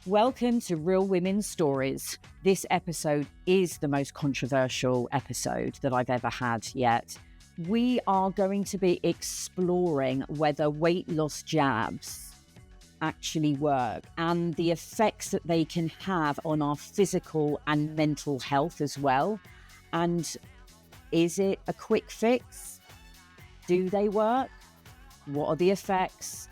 Welcome to Real Women's Stories. This episode is the most controversial episode that I've ever had yet. We are going to be exploring whether weight loss jabs actually work and the effects that they can have on our physical and mental health as well. And is it a quick fix? Do they work? What are the effects?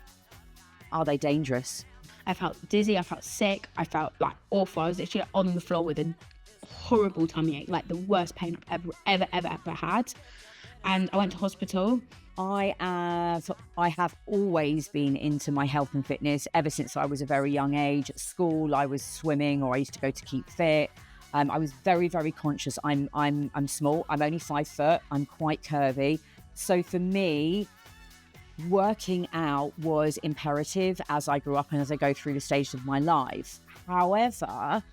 Are they dangerous? I felt dizzy, I felt sick, I felt like awful. I was literally on the floor with a horrible tummy ache, like the worst pain I've ever had. And I went to hospital. I have always been into my health and fitness ever since I was a very young age. At school, I was swimming, or I used to go to keep fit. I was very, very conscious. I'm small. I'm only 5 foot. I'm quite curvy. So for me, working out was imperative as I grew up and as I go through the stages of my life. However,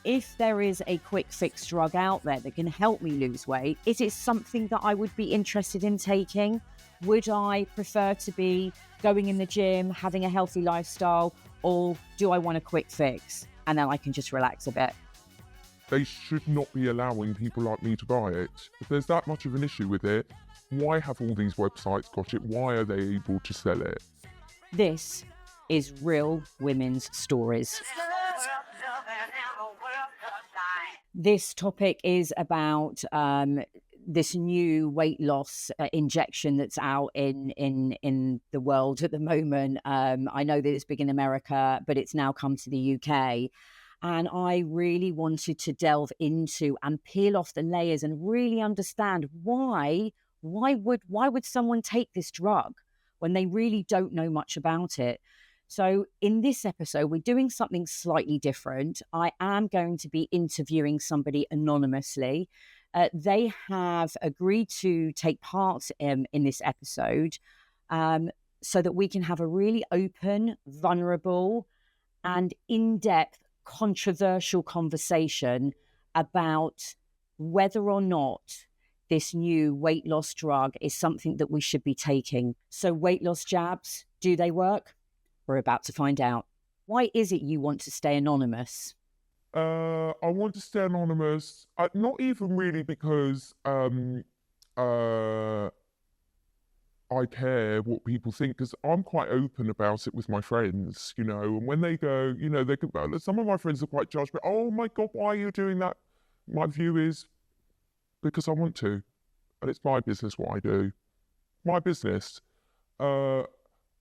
if there is a quick fix drug out there that can help me lose weight, is it something that I would be interested in taking? Would I prefer to be going in the gym, having a healthy lifestyle, or do I want a quick fix and then I can just relax a bit? They should not be allowing people like me to buy it. If there's that much of an issue with it, why have all these websites got it? Why are they able to sell it? This is Real Women's Stories. This topic is about this new weight loss injection that's out in the world at the moment. I know that it's big in America, but it's now come to the UK. And I really wanted to delve into and peel off the layers and really understand why would someone take this drug when they really don't know much about it? So in this episode, we're doing something slightly different. I am going to be interviewing somebody anonymously. They have agreed to take part in this episode so that we can have a really open, vulnerable, and in-depth, controversial conversation about whether or not this new weight loss drug is something that we should be taking. So weight loss jabs, do they work? We're about to find out. Why is it you want to stay anonymous? I want to stay anonymous, not even really because I care what people think, because I'm quite open about it with my friends, and when they go, they could, some of my friends are quite judgmental. Oh my God, why are you doing that? My view is because I want to, and it's my business what I do. My business.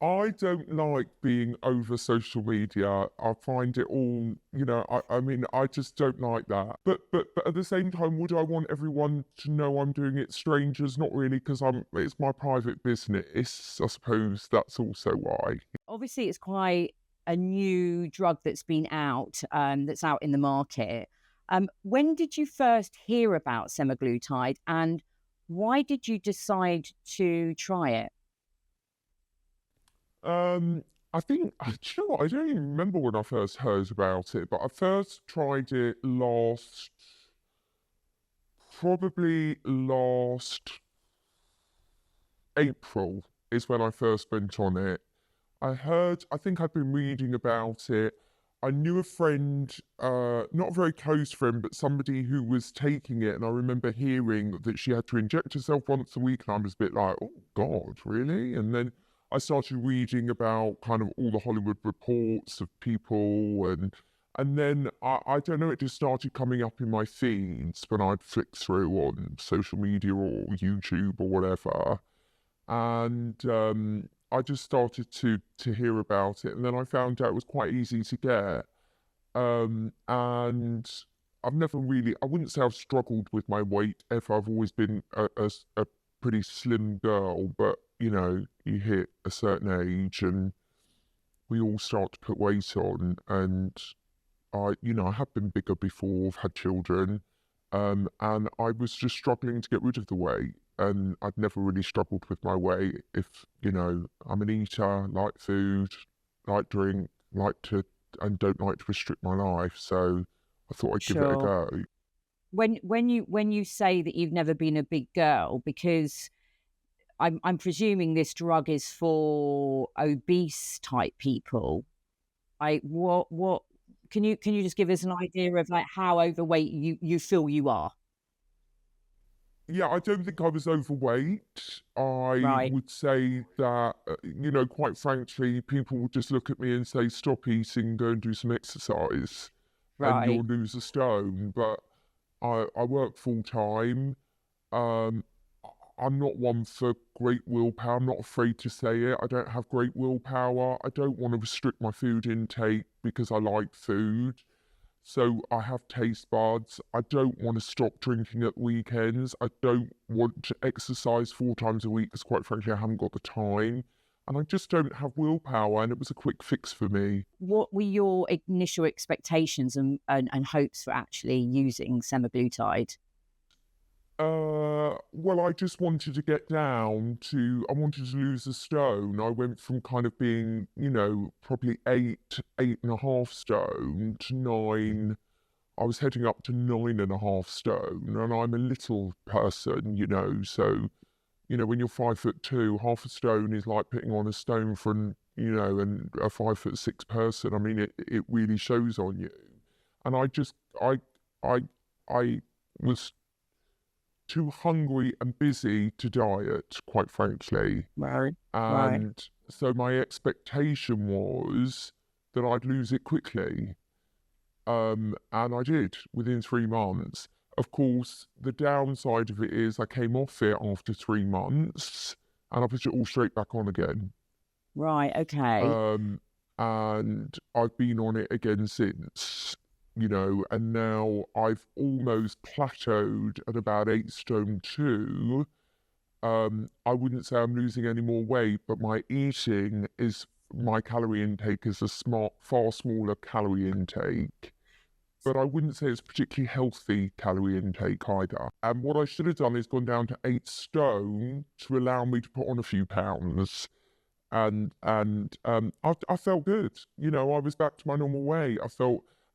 I don't like being over social media. I find it all, I just don't like that. But at the same time, would I want everyone to know I'm doing it? Strangers, not really, because it's my private business. I suppose that's also why. Obviously, it's quite a new drug that's been out, that's out in the market. When did you first hear about semaglutide, and why did you decide to try it? I think, do you know what? I don't even remember when I first heard about it, but I first tried it probably last April is when I first went on it. I think I'd been reading about it. I knew a friend, not a very close friend, but somebody who was taking it, and I remember hearing that she had to inject herself once a week, and I was a bit like, oh God, really? And then I started reading about kind of all the Hollywood reports of people, and then I don't know, it just started coming up in my feeds when I'd flick through on social media or YouTube or whatever, and I just started to hear about it, and then I found out it was quite easy to get, and I've never really, I wouldn't say I've struggled with my weight ever. I've always been a pretty slim girl, but you hit a certain age and we all start to put weight on, and I have been bigger before, I've had children, and I was just struggling to get rid of the weight, and I'd never really struggled with my weight. If, I'm an eater, like food, like drink, and don't like to restrict my life, so I thought I'd give it a go. When you say that you've never been a big girl, because I'm presuming this drug is for obese type people. What Can you just give us an idea of like how overweight you feel you are? Yeah, I don't think I was overweight. I Right, would say that, quite frankly, people would just look at me and say, stop eating, go and do some exercise, and right, you'll lose a stone. But I work full time. Um, I'm not one for great willpower. I'm not afraid to say it. I don't have great willpower. I don't want to restrict my food intake because I like food. So I have taste buds. I don't want to stop drinking at weekends. I don't want to exercise 4 times a week because, quite frankly, I haven't got the time. And I just don't have willpower. And it was a quick fix for me. what were your initial expectations and hopes for actually using semaglutide? Well, I just wanted to get down to, I wanted to lose a stone. I went from kind of being, probably 8.5 stone to 9. I was heading up to 9.5 stone, and I'm a little person, so, when you're 5'2", half a stone is like putting on a stone for and a 5'6" person. I mean, it really shows on you. And I was too hungry and busy to diet, quite frankly. Right, right. And so my expectation was that I'd lose it quickly. And I did within 3 months. Of course, the downside of it is I came off it after 3 months and I put it all straight back on again. Right, okay. And I've been on it again since, and now I've almost plateaued at about 8 stone 2. I wouldn't say I'm losing any more weight, but my calorie intake is far smaller calorie intake. But I wouldn't say it's particularly healthy calorie intake either. And what I should have done is gone down to 8 stone to allow me to put on a few pounds. I felt good. I was back to my normal weight.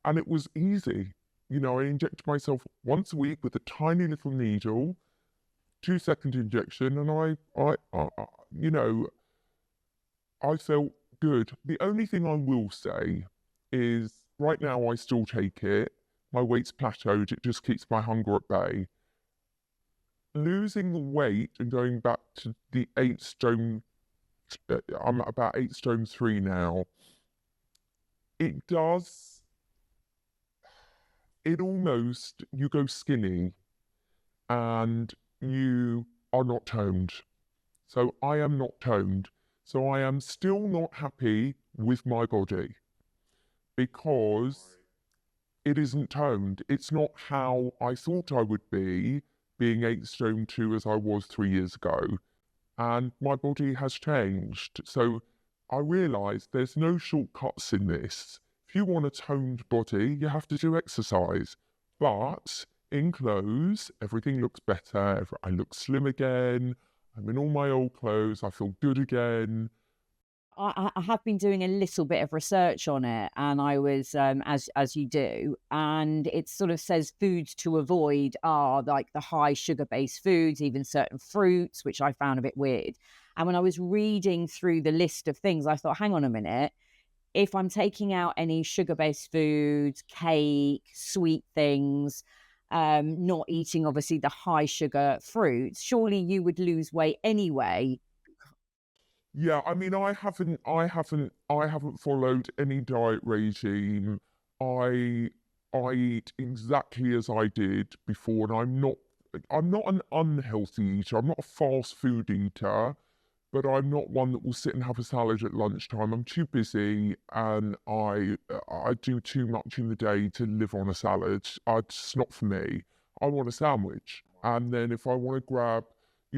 And it was easy. I injected myself once a week with a tiny little needle, 2-second injection, and I felt good. The only thing I will say is right now I still take it. My weight's plateaued. It just keeps my hunger at bay. Losing the weight and going back to the 8 stone, I'm at about 8 stone 3 now. It almost, you go skinny and you are not toned. So I am not toned. So I am still not happy with my body because it isn't toned. It's not how I thought I would be, being 8 stone 2 as I was 3 years ago. And my body has changed. So I realise there's no shortcuts in this. If you want a toned body, you have to do exercise. But in clothes, everything looks better. I look slim again. I'm in all my old clothes. I feel good again. I have been doing a little bit of research on it, and I was as you do, and it sort of says foods to avoid are like the high sugar based foods, even certain fruits, which I found a bit weird. And when I was reading through the list of things, I thought, hang on a minute, if I'm taking out any sugar based foods, cake, sweet things, not eating obviously the high sugar fruits, surely you would lose weight anyway. Yeah, I mean, I haven't followed any diet regime. I I eat exactly as I did before, and I'm not an unhealthy eater. I'm not a fast food eater, but I'm not one that will sit and have a salad at lunchtime. I'm too busy, and I do too much in the day to live on a salad. It's not for me. I want a sandwich, and then if I want to grab,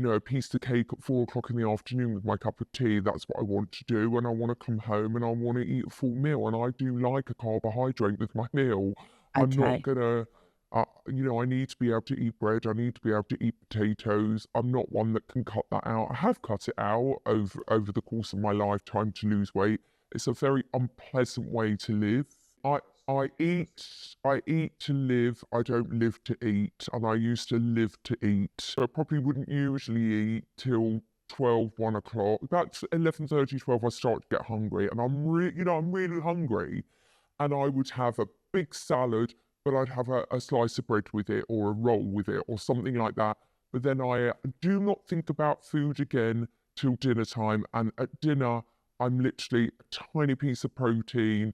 a piece of cake at 4 o'clock in the afternoon with my cup of tea, that's what I want to do. And I want to come home and I want to eat a full meal, and I do like a carbohydrate with my meal. I'm not Okay. gonna. I need to be able to eat bread. I need to be able to eat potatoes. I'm not one that can cut that out. I have cut it out over the course of my lifetime to lose weight. It's a very unpleasant way to live. I I eat to live. I don't live to eat, and I used to live to eat. So I probably wouldn't usually eat till 12, 1 o'clock. About 11:30, 12, I start to get hungry, and I'm really hungry. and I would have a big salad, but I'd have a slice of bread with it or a roll with it or something like that. But then I do not think about food again till dinner time. And at dinner, I'm literally a tiny piece of protein,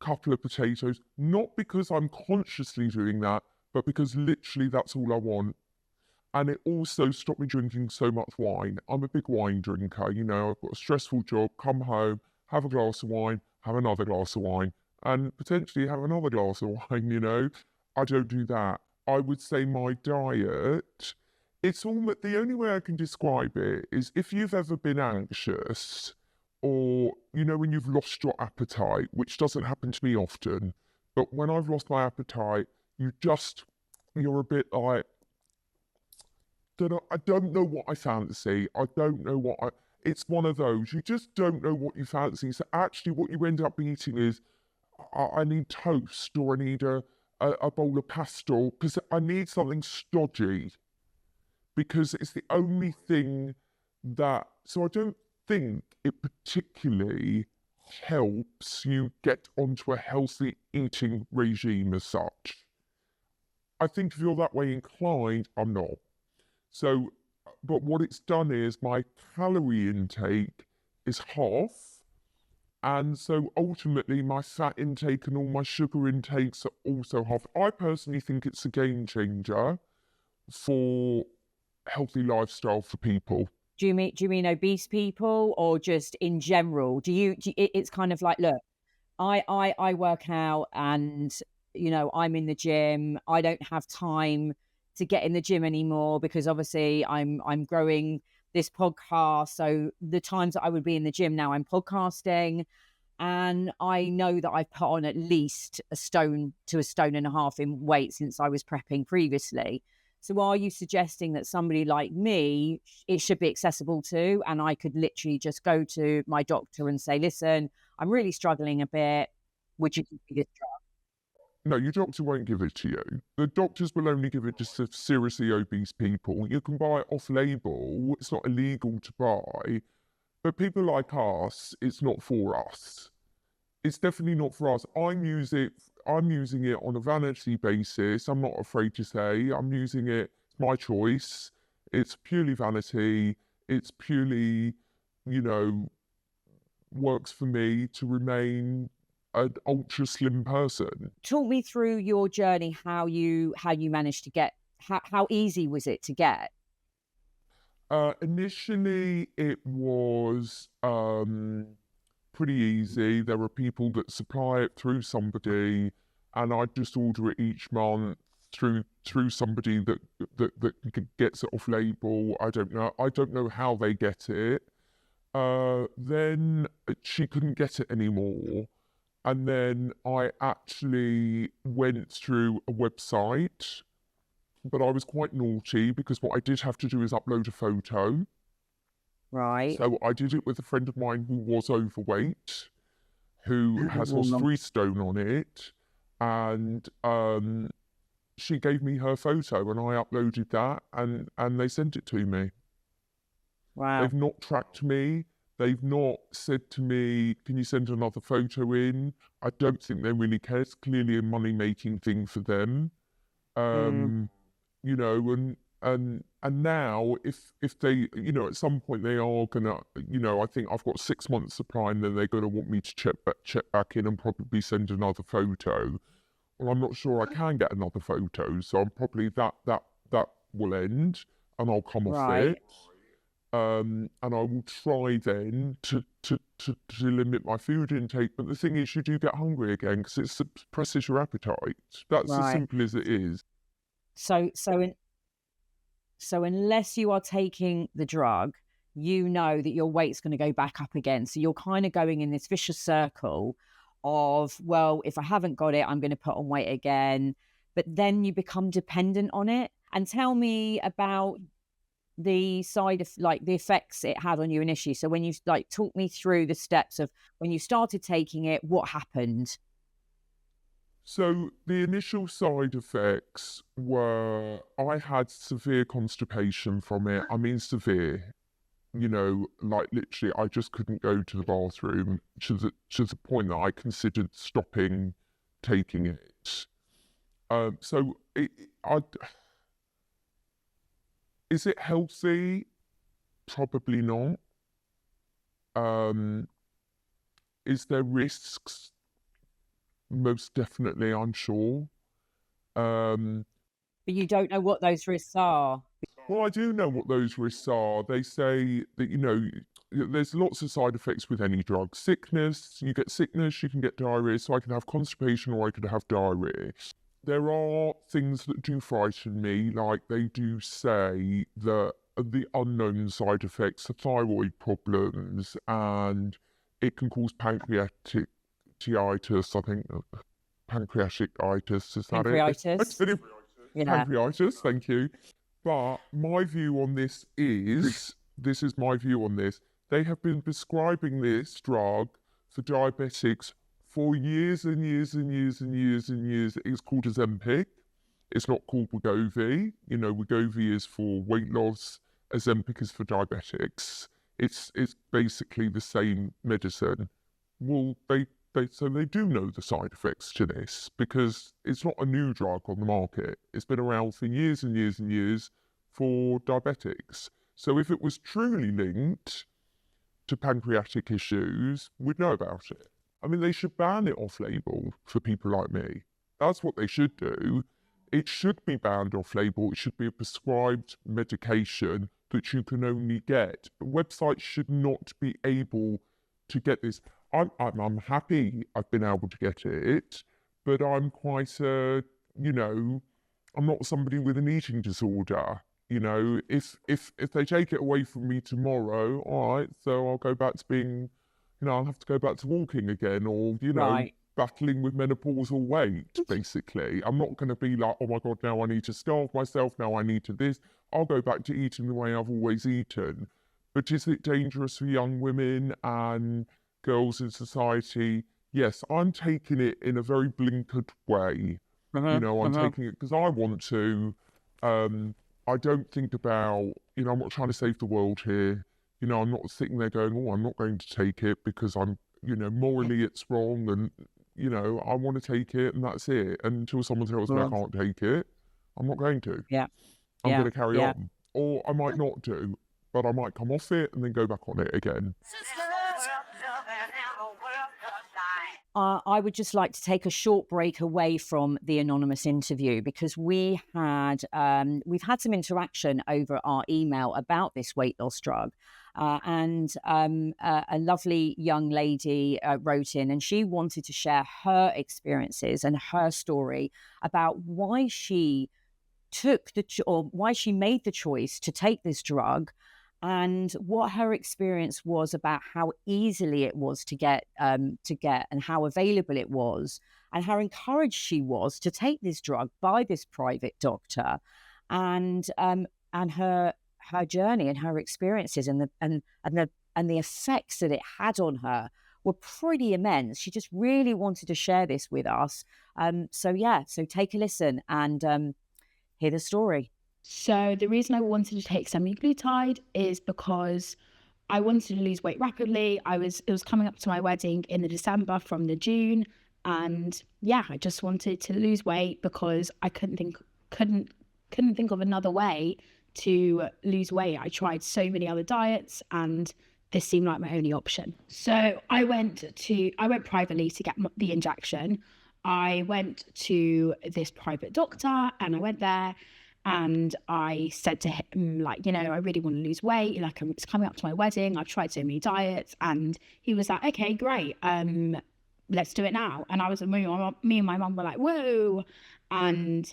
couple of potatoes, not because I'm consciously doing that, but because literally that's all I want. And it also stopped me drinking so much wine. I'm a big wine drinker. You know, I've got a stressful job, come home, have a glass of wine, have another glass of wine, and potentially have another glass of wine, you know. I don't do that. I would say my diet, it's almost, the only way I can describe it is if you've ever been anxious or, you know, when you've lost your appetite, which doesn't happen to me often, but when I've lost my appetite, you're a bit like, I don't know what I fancy. I don't know what I. It's one of those. You just don't know what you fancy. So actually, what you end up eating is, I need toast or I need a bowl of pasta because I need something stodgy because it's the only thing that. So I don't think it particularly helps you get onto a healthy eating regime as such. I think if you're that way inclined, I'm not. So, but what it's done is my calorie intake is half. And so ultimately my fat intake and all my sugar intakes are also half. I personally think it's a game changer for healthy lifestyle for people. Do you mean obese people or just in general? It's kind of like, look, I work out and, you know, I'm in the gym. I don't have time to get in the gym anymore because obviously I'm growing this podcast. So the times that I would be in the gym now, I'm podcasting, and I know that I've put on at least a stone to a stone and a half in weight since I was prepping previously. So are you suggesting that somebody like me, it should be accessible to, and I could literally just go to my doctor and say, listen, I'm really struggling a bit. Would you give me this drug? No, your doctor won't give it to you. The doctors will only give it to seriously obese people. You can buy it off label. It's not illegal to buy. But people like us, it's not for us. It's definitely not for us. I'm using it on a vanity basis. I'm not afraid to say I'm using it. It's my choice. It's purely vanity. It's purely, you know, works for me to remain an ultra slim person. Talk me through your journey, how you managed to get, how easy was it to get? Initially, it was pretty easy. There were people that supply it through somebody, and I just order it each month through somebody that gets it off label. I don't know how they get it. Then she couldn't get it anymore, and then I actually went through a website, but I was quite naughty because what I did have to do is upload a photo. Right. So I did it with a friend of mine who was overweight, who has lost 3 stone on it, and she gave me her photo and I uploaded that and they sent it to me. Wow. They've not tracked me. They've not said to me, can you send another photo in? I don't think they really care. It's clearly a money-making thing for them. You know, and now if they, you know, at some point they are gonna, you know, I think I've got 6 months supply and then they're gonna want me to check back in and probably send another photo. Well, I'm not sure I can get another photo, so I'm probably that will end and I'll come off Right. it. And I will try then to limit my food intake. But the thing is, you do get hungry again because it suppresses your appetite. That's as Right. simple as it is. So unless you are taking the drug, you know that your weight's going to go back up again. So you're kind of going in this vicious circle of, well, if I haven't got it, I'm going to put on weight again. But then you become dependent on it. And tell me about the side of, like, the effects it had on you initially. So when you, like, talk me through the steps of when you started taking it, what happened? So the initial side effects were I had severe constipation from it. I mean severe. you know, like literally, I just couldn't go to the bathroom to the point that I considered stopping taking it. So is it healthy? Probably not. Is there risks? Most definitely, I'm sure. Um, But you don't know what those risks are. well, I do know what those risks are. They say that, you know, there's lots of side effects with any drug. Sickness, you get sickness, you can get diarrhea. So I can have constipation or I could have diarrhea. There are things that do frighten me, like they do say that the unknown side effects are thyroid problems and it can cause pancreatitis, I think. Pancreatitis, is that it? Pancreatitis. Yeah. Pancreatitis, thank you. But my view on this is my view on this. They have been prescribing this drug for diabetics for years and years and years and years and years. It's called Ozempic. It's not called Wegovy. You know, Wegovy is for weight loss. Ozempic is for diabetics. It's basically the same medicine. Well, so they do know the side effects to this because it's not a new drug on the market. It's been around for years and years and years for diabetics. So if it was truly linked to pancreatic issues, we'd know about it. I mean, they should ban it off-label for people like me. That's what they should do. It should be banned off-label. It should be a prescribed medication that you can only get. Websites should not be able to get this. I'm happy I've been able to get it, but I'm quite you know, I'm not somebody with an eating disorder. You know, if they take it away from me tomorrow, all right, so I'll go back to being, you know, I'll have to go back to walking again, or you know, Right. battling with menopausal weight. Basically, I'm not going to be like, oh my god, now I need to starve myself. Now I need to this. I'll go back to eating the way I've always eaten. But is it dangerous for young women and girls in society? Yes, I'm taking it in a very blinkered way. You know, I'm taking it because I want to. I don't think about, you know, I'm not trying to save the world here. You know, I'm not sitting there going, oh, I'm not going to take it because I'm, you know, morally it's wrong and, you know, I want to take it and that's it. And until someone tells me I can't take it, I'm not going to. Yeah. I'm Yeah. going to carry Yeah. on. Or I might not do, but I might come off it and then go back on it again. I would just like to take a short break away from the anonymous interview because we've had some interaction over our email about this weight loss drug. And a lovely young lady wrote in and she wanted to share her experiences and her story about why she why she made the choice to take this drug and what her experience was about how easily it was to get and how available it was and how encouraged she was to take this drug by this private doctor and her journey and her experiences and the effects that it had on her were pretty immense. She just really wanted to share this with us. So take a listen and hear the story. So the reason I wanted to take semaglutide is because I wanted to lose weight rapidly. It was coming up to my wedding in the December from the June, and yeah, I just wanted to lose weight because I couldn't think of another way to lose weight. I tried so many other diets, and this seemed like my only option. So I went privately to get the injection. I went to this private doctor, and I went there. And I said to him, like, you know, I really want to lose weight. Like, it's coming up to my wedding. I've tried so many diets. And he was like, okay, great. Let's do it now. And I was, me and my mum were like, whoa. And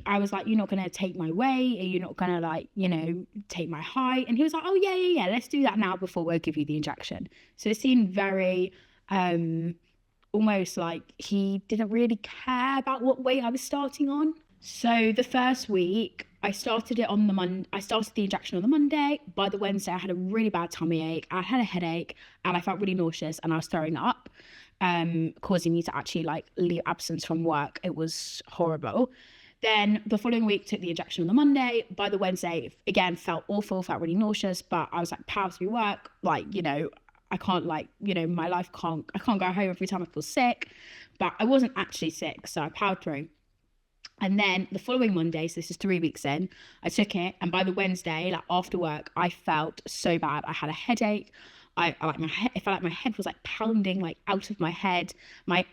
I was like, you're not going to take my weight? Are you not going to, like, you know, take my height? And he was like, oh, yeah. Let's do that now before we'll give you the injection. So it seemed very, almost like he didn't really care about what weight I was starting on. So the first week, I started it on the Monday. I started the injection on the Monday. By the Wednesday, I had a really bad tummy ache. I had a headache, and I felt really nauseous, and I was throwing up, causing me to actually like leave absence from work. It was horrible. Then the following week, took the injection on the Monday. By the Wednesday, again, felt awful, felt really nauseous, but I was like, power through work. Like, you know, I can't my life I can't go home every time I feel sick, but I wasn't actually sick. So I powered through. And then the following Monday, so this is 3 weeks in, I took it. And by the Wednesday, like after work, I felt so bad. I had a headache. I like it felt like my head was like pounding like out of my head. My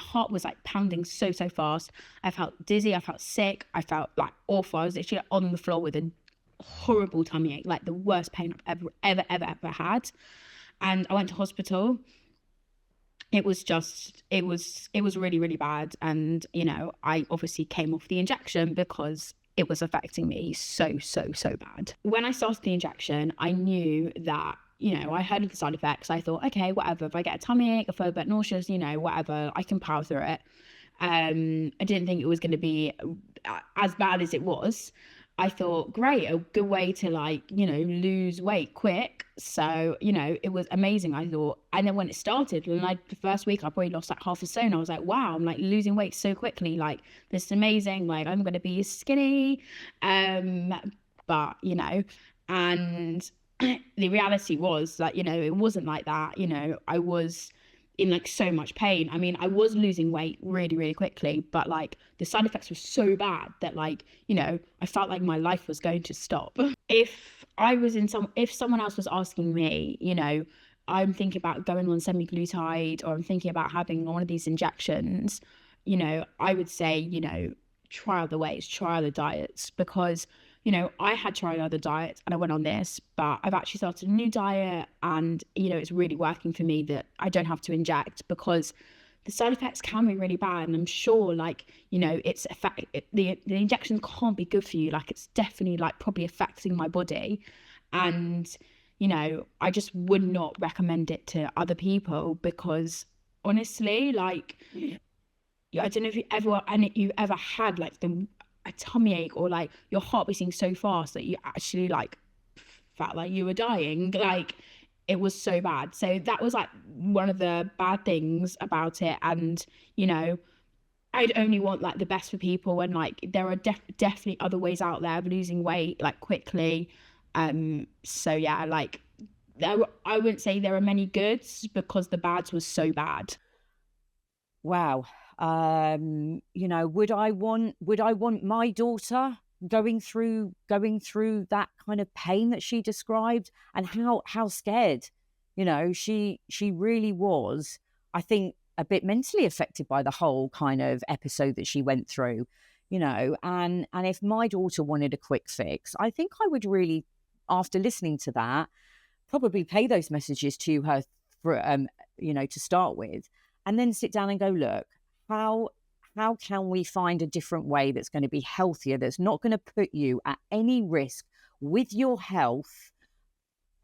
heart was like pounding so fast. I felt dizzy. I felt sick. I felt like awful. I was literally on the floor with a horrible tummy ache, like the worst pain I've ever had. And I went to hospital. It was really, really bad. And, you know, I obviously came off the injection because it was affecting me so bad. When I started the injection, I knew that, you know, I heard of the side effects. I thought, okay, whatever. If I get a tummy ache, I feel a bit nauseous, you know, whatever, I can power through it. I didn't think it was going to be as bad as it was. I thought, great, a good way to like, you know, lose weight quick. So, you know, it was amazing, I thought. And then when it started, like the first week, I probably lost like half a stone. I was like, wow, I'm like losing weight so quickly. Like, this is amazing. Like, I'm going to be skinny. But, you know, and the reality was that, you know, it wasn't like that. You know, I was in like so much pain. I mean, I was losing weight really, really quickly, but like the side effects were so bad that like, you know, I felt like my life was going to stop. If someone else was asking me, you know, I'm thinking about going on semaglutide or I'm thinking about having one of these injections, you know, I would say, you know, try other ways, try other diets, because you know, I had tried other diets and I went on this, but I've actually started a new diet and, you know, it's really working for me that I don't have to inject, because the side effects can be really bad. And I'm sure like, you know, the injection can't be good for you. Like it's definitely like probably affecting my body. And, you know, I just would not recommend it to other people because honestly, like, I don't know if you ever had like a tummy ache or like your heart beating so fast that you actually like felt like you were dying. Like it was so bad. So that was like one of the bad things about it. And, you know, I'd only want like the best for people, and like there are definitely other ways out there of losing weight like quickly. So yeah, like I wouldn't say there are many goods because the bads was so bad. Wow. You know, would I want my daughter going through that kind of pain that she described, and how scared, you know, she really was, I think, a bit mentally affected by the whole kind of episode that she went through, you know, and if my daughter wanted a quick fix, I think I would really, after listening to that, probably play those messages to her for, you know, to start with, and then sit down and go, look, how can we find a different way that's going to be healthier, that's not going to put you at any risk with your health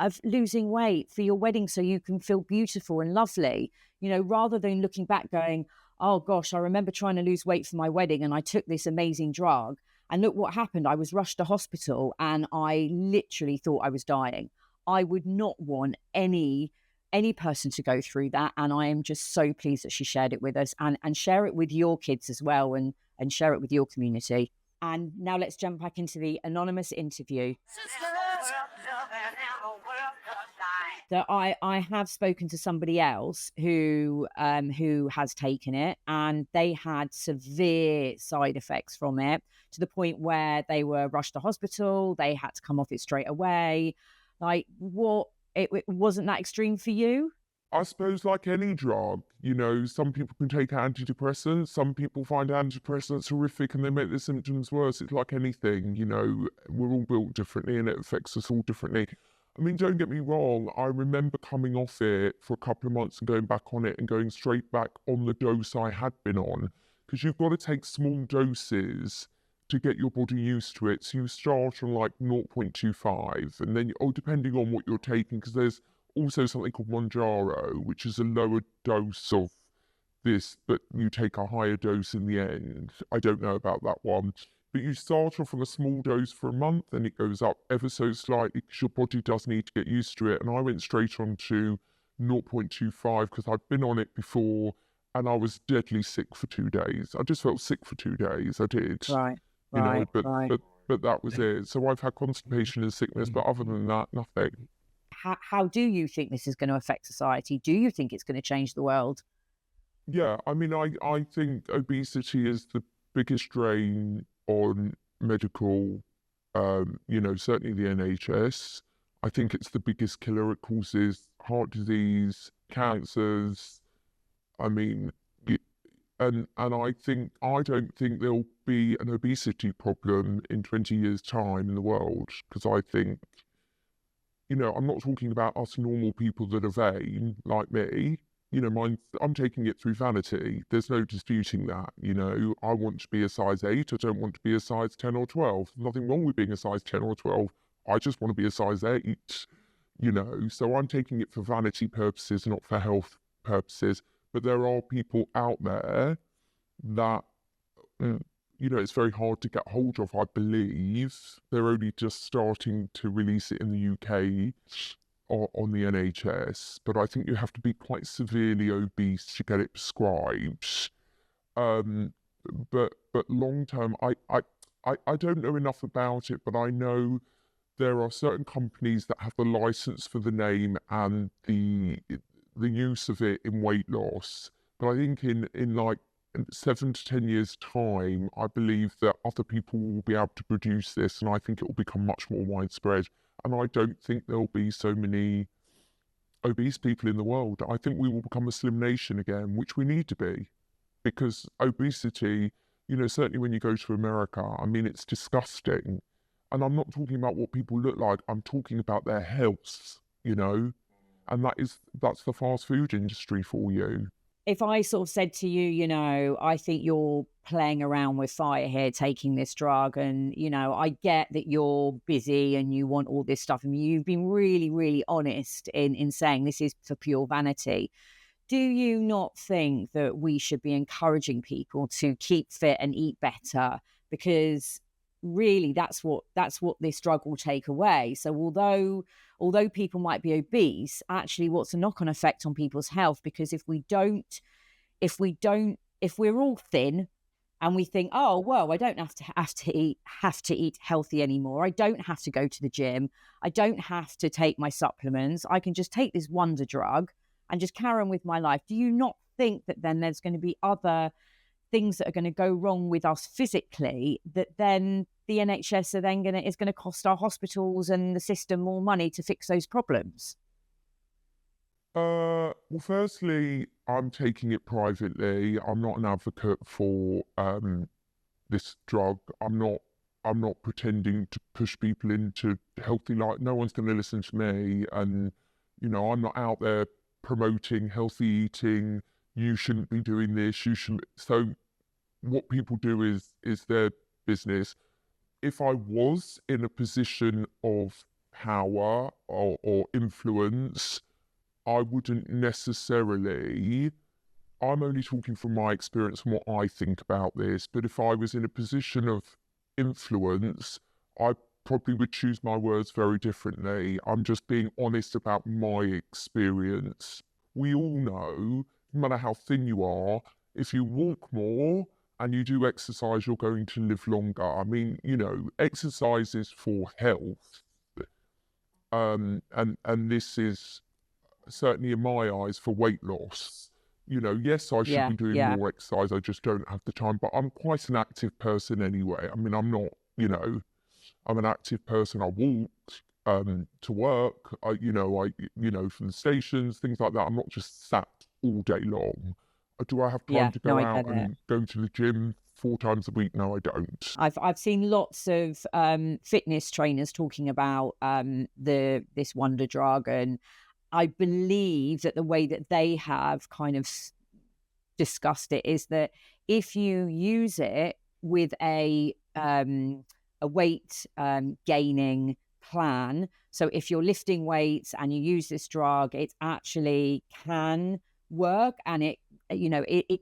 of losing weight for your wedding so you can feel beautiful and lovely, you know, rather than looking back going, oh gosh, I remember trying to lose weight for my wedding and I took this amazing drug and look what happened. I was rushed to hospital and I literally thought I was dying. I would not want any person to go through that. And I am just so pleased that she shared it with us, and share it with your kids as well, and share it with your community. And now let's jump back into the anonymous interview. That I have spoken to somebody else who has taken it, and they had severe side effects from it, to the point where they were rushed to hospital. They had to come off it straight away. Like, what? It wasn't that extreme for you? I suppose like any drug, you know, some people can take antidepressants, some people find antidepressants horrific and they make the symptoms worse. It's like anything, you know, we're all built differently and it affects us all differently. I mean, don't get me wrong, I remember coming off it for a couple of months and going back on it and going straight back on the dose I had been on, because you've got to take small doses to get your body used to it. So you start on like 0.25 and then, depending on what you're taking, because there's also something called Monjaro, which is a lower dose of this, but you take a higher dose in the end. I don't know about that one. But you start off on a small dose for a month, and it goes up ever so slightly because your body does need to get used to it. And I went straight on to 0.25 because I'd been on it before, and I was deadly sick for 2 days. I just felt sick for 2 days. I did, Right, you know, right, right. but that was it. So I've had constipation and sickness, but other than that, nothing. How do you think this is going to affect society? Do you think it's going to change the world? Yeah, I mean, I think obesity is the biggest drain on medical, you know, certainly the NHS. I think it's the biggest killer. It causes heart disease, cancers. I mean, and I don't think there'll be an obesity problem in 20 years' time in the world, because I think, you know, I'm not talking about us normal people that are vain like me. You know, I'm taking it through vanity. There's no disputing that. You know, I want to be a size 8. I don't want to be a size 10 or 12. There's nothing wrong with being a size 10 or 12. I just want to be a size 8, you know. So I'm taking it for vanity purposes, not for health purposes. But there are people out there that, you know, it's very hard to get hold of, I believe. They're only just starting to release it in the UK on the NHS, but I think you have to be quite severely obese to get it prescribed. But long term, I don't know enough about it, but I know there are certain companies that have the license for the name and the use of it in weight loss. But I think in like 7 to 10 years' time, I believe that other people will be able to produce this, and I think it will become much more widespread. And I don't think there'll be so many obese people in the world. I think we will become a slim nation again, which we need to be, because obesity, you know, certainly when you go to America, I mean, it's disgusting. And I'm not talking about what people look like, I'm talking about their health, you know, and that's the fast food industry for you. If I sort of said to you, you know, I think you're playing around with fire here, taking this drug, and, you know, I get that you're busy and you want all this stuff. I mean, you've been really, really honest in saying this is for pure vanity. Do you not think that we should be encouraging people to keep fit and eat better? Because really that's what this drug will take away. So although people might be obese, actually what's the knock-on effect on people's health? Because if we're all thin and we think, oh well, I don't have to eat healthy anymore, I don't have to go to the gym, I don't have to take my supplements, I can just take this wonder drug and just carry on with my life. Do you not think that then there's going to be other things that are going to go wrong with us physically, that then the NHS is going to cost our hospitals and the system more money to fix those problems? Well, firstly, I'm taking it privately. I'm not an advocate for this drug. I'm not pretending to push people into healthy life. No one's going to listen to me, and you know, I'm not out there promoting healthy eating. You shouldn't be doing this. You shouldn't. So, what people do is their business. If I was in a position of power or influence, I wouldn't necessarily. I'm only talking from my experience and what I think about this, but if I was in a position of influence, I probably would choose my words very differently. I'm just being honest about my experience. We all know, no matter how thin you are, if you walk more and you do exercise, you're going to live longer. I mean, you know, exercise is for health. And this is certainly in my eyes for weight loss. You know, yes, I should be doing more exercise. I just don't have the time. But I'm quite an active person anyway. I mean, I'm not, you know, I'm an active person. I walk to work. You know, from the stations, things like that. I'm not just sat all day long. Do I have time to go out and go to the gym 4 times a week? No, I don't. I've seen lots of fitness trainers talking about this wonder drug, and I believe that the way that they have kind of discussed it is that if you use it with a weight gaining plan, so if you're lifting weights and you use this drug, it actually can work, and it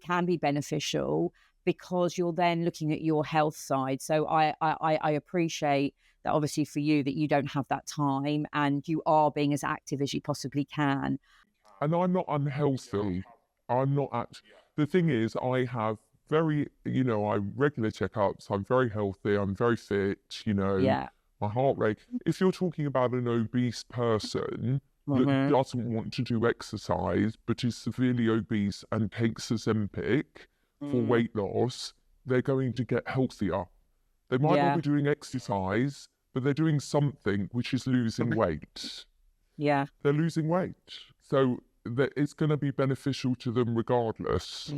can be beneficial because you're then looking at your health side. So I appreciate that, obviously for you, that you don't have that time and you are being as active as you possibly can. And I'm not unhealthy. I'm not The thing is, I have very, I regular checkups. I'm very healthy. I'm very fit. Yeah. My heart rate. If you're talking about an obese person that Mhm. doesn't want to do exercise but is severely obese and takes Ozempic for Mm. weight loss, they're going to get healthier. They might not Yeah. be doing exercise, but they're doing something which is losing weight. Yeah. They're losing weight. So that it's going to be beneficial to them regardless.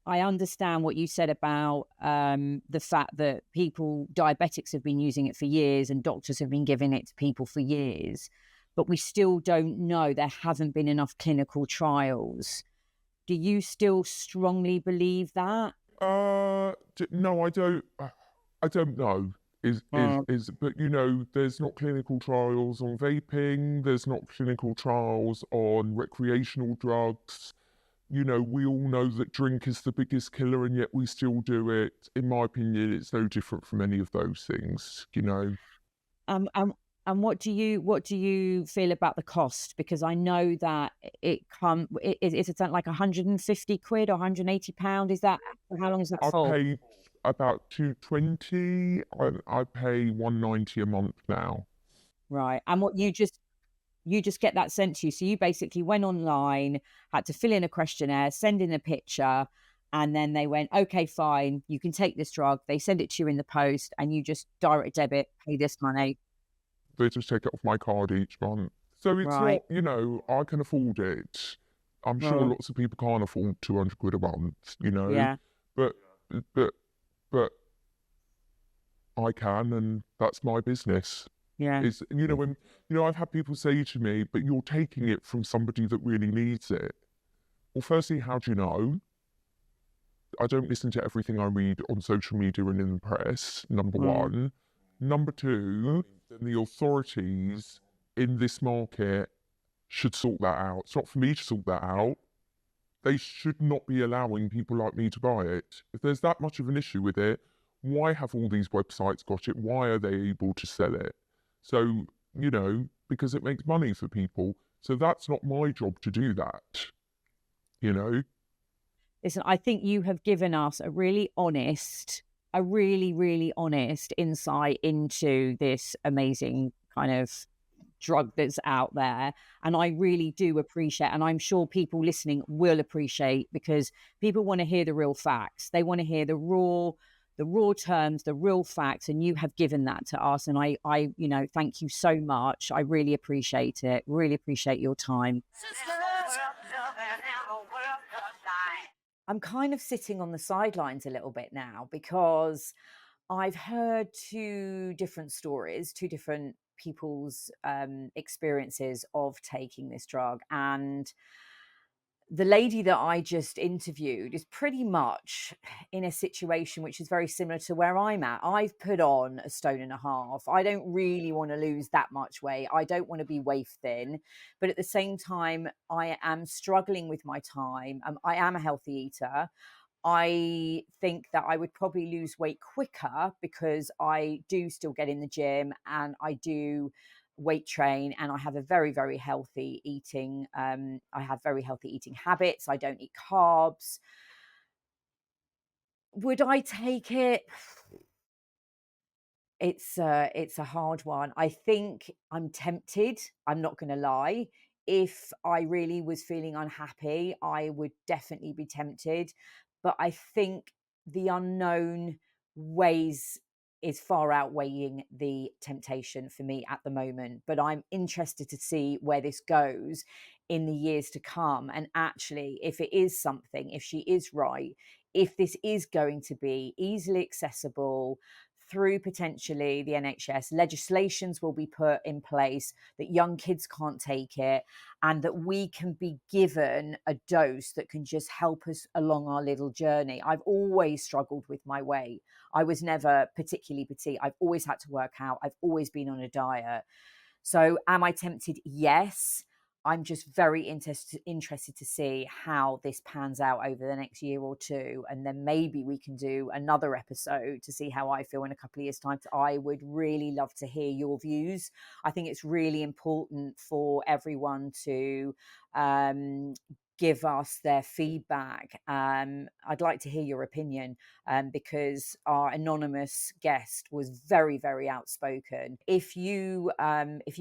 I understand what you said about the fact that diabetics have been using it for years and doctors have been giving it to people for years, but we still don't know. There haven't been enough clinical trials. Do you still strongly believe that? No, I don't. I don't know. Mm. But there's not clinical trials on vaping. There's not clinical trials on recreational drugs. We all know that drink is the biggest killer, and yet we still do it. In my opinion, it's no different from any of those things. Um, um, and what do you feel about the cost? Because I know that is it like 150 quid or 180 pound? Is that how long is that I for? pay about 220. I pay 190 a month now. Right. And what you just get that sent to you. So you basically went online, had to fill in a questionnaire, send in a picture, and then they went, okay, fine, you can take this drug. They send it to you in the post, and you just direct debit, pay this money. They just take it off my card each month. So it's Right. not, I can afford it. I'm sure Well, lots of people can't afford 200 quid a month, yeah, but but but I can, and that's my business. yeah. Is when I've had people say to me, but you're taking it from somebody that really needs it. Well, firstly, how do you know? I don't listen to everything I read on social media and in the press, number Mm. one. Number two, then the authorities in this market should sort that out. It's not for me to sort that out. They should not be allowing people like me to buy it. If there's that much of an issue with it, why have all these websites got it? Why are they able to sell it? So, because it makes money for people. So that's not my job to do that, you know? Listen, I think you have given us a really, really honest insight into this amazing kind of drug that's out there. And I really do appreciate, and I'm sure people listening will appreciate, because people want to hear the real facts. They want to hear the raw terms, the real facts, and you have given that to us. And I, thank you so much. I really appreciate it. Really appreciate your time. I'm kind of sitting on the sidelines a little bit now, because I've heard two different stories, two different people's experiences of taking this drug. And the lady that I just interviewed is pretty much in a situation which is very similar to where I'm at. I've put on 1.5 stone. I don't really want to lose that much weight. I don't want to be waif thin. But at the same time, I am struggling with my time. I am a healthy eater. I think that I would probably lose weight quicker because I do still get in the gym and I do weight train, and I have a very, very healthy eating. I have very healthy eating habits. I don't eat carbs. Would I take it? It's a hard one. I think I'm tempted. I'm not going to lie. If I really was feeling unhappy, I would definitely be tempted. But I think the unknown ways is far outweighing the temptation for me at the moment. But I'm interested to see where this goes in the years to come. And actually, if it is something, if she is right, if this is going to be easily accessible through potentially the NHS, legislations will be put in place that young kids can't take it, and that we can be given a dose that can just help us along our little journey. I've always struggled with my weight. I was never particularly petite. I've always had to work out. I've always been on a diet. So am I tempted? Yes. I'm just very interested to see how this pans out over the next year or two. And then maybe we can do another episode to see how I feel in a couple of years' time. I would really love to hear your views. I think it's really important for everyone to give us their feedback. I'd like to hear your opinion, because our anonymous guest was very, very outspoken. If you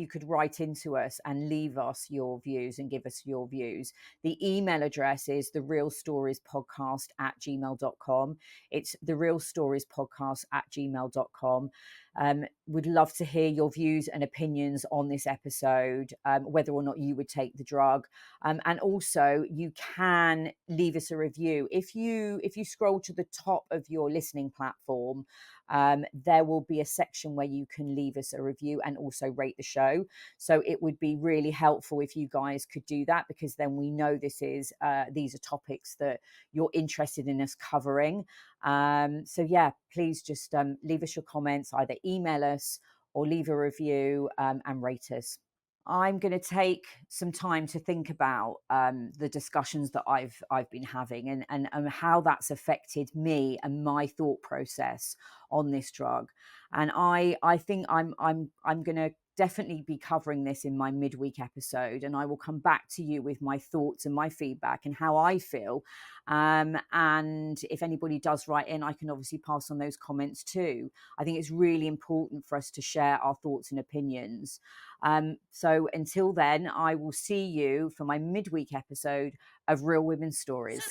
could write into us and leave us your views and give us your views, the email address is TheRealStoriesPodcast@gmail.com. It's TheRealStoriesPodcast@gmail.com. Would love to hear your views and opinions on this episode, whether or not you would take the drug. And also, you can leave us a review. If you scroll to the top of your listening platform, there will be a section where you can leave us a review and also rate the show. So it would be really helpful if you guys could do that, because then we know these are topics that you're interested in us covering. So yeah, please just leave us your comments, either email us or leave a review, and rate us. I'm going to take some time to think about the discussions that I've been having, and how that's affected me and my thought process on this drug. And I think I'm going to definitely be covering this in my midweek episode, and I will come back to you with my thoughts and my feedback and how I feel. And if anybody does write in, I can obviously pass on those comments too. I think it's really important for us to share our thoughts and opinions. So until then, I will see you for my midweek episode of Real Women's Stories.